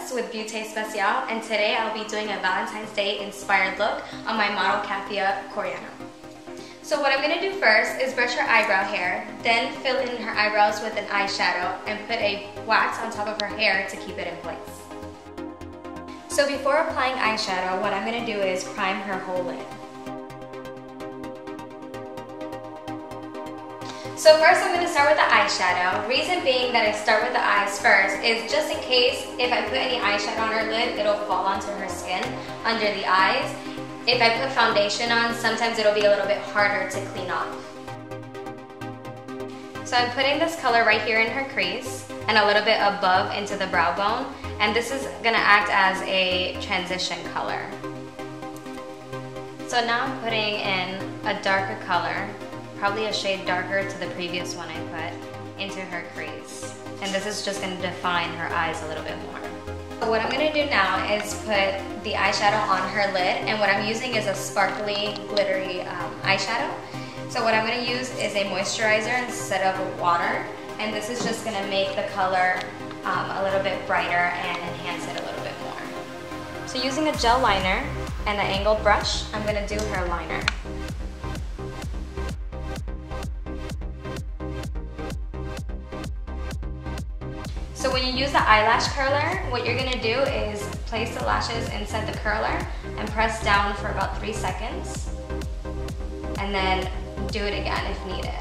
Alex with Beauté Spéciale, and today I'll be doing a Valentine's Day inspired look on my model Kathia Coriano. So what I'm going to do first is brush her eyebrow hair, then fill in her eyebrows with an eyeshadow and put a wax on top of her hair to keep it in place. So before applying eyeshadow, what I'm going to do is prime her whole lid. So first I'm going to start with the eyeshadow. Reason being that I start with the eyes first is just in case if I put any eyeshadow on her lid, it'll fall onto her skin under the eyes. If I put foundation on, sometimes it'll be a little bit harder to clean off. So I'm putting this color right here in her crease and a little bit above into the brow bone, and this is going to act as a transition color. So now I'm putting in a darker color, probably a shade darker to the previous one I put, into her crease. And this is just going to define her eyes a little bit more. So what I'm going to do now is put the eyeshadow on her lid, and what I'm using is a sparkly, glittery eyeshadow. So what I'm going to use is a moisturizer instead of water, and this is just going to make the color a little bit brighter and enhance it a little bit more. So using a gel liner and an angled brush, I'm going to do her liner. So when you use the eyelash curler, what you're going to do is place the lashes inside the curler and press down for about 3 seconds, and then do it again if needed.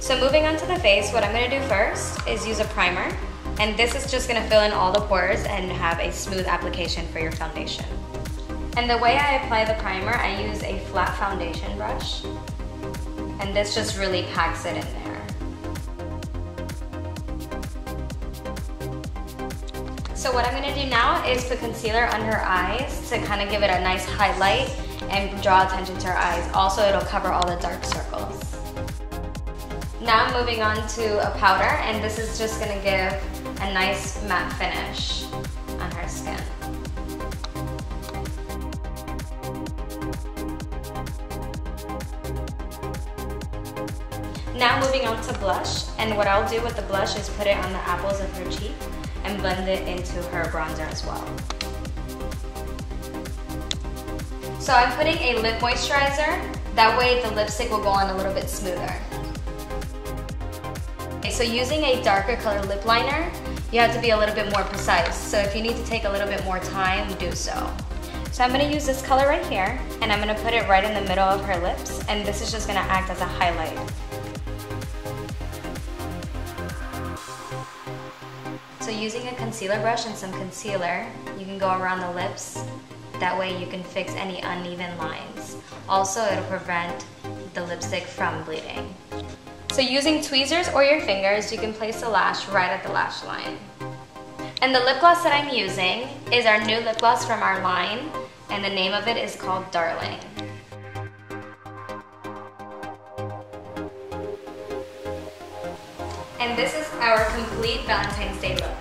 So moving on to the face, what I'm going to do first is use a primer, and this is just going to fill in all the pores and have a smooth application for your foundation. And the way I apply the primer, I use a flat foundation brush. And this just really packs it in there. So what I'm going to do now is put concealer on her eyes to kind of give it a nice highlight and draw attention to her eyes. Also, it'll cover all the dark circles. Now I'm moving on to a powder, and this is just going to give a nice matte finish on her skin. Now moving on to blush, and what I'll do with the blush is put it on the apples of her cheek and blend it into her bronzer as well. So I'm putting a lip moisturizer, that way the lipstick will go on a little bit smoother. Okay, so using a darker color lip liner, you have to be a little bit more precise, so if you need to take a little bit more time, do so. So I'm going to use this color right here, and I'm going to put it right in the middle of her lips, and this is just going to act as a highlight. So using a concealer brush and some concealer, you can go around the lips. That way you can fix any uneven lines. Also, it'll prevent the lipstick from bleeding. So using tweezers or your fingers, you can place the lash right at the lash line. And the lip gloss that I'm using is our new lip gloss from our line, and the name of it is called Darling. And this is our complete Valentine's Day look.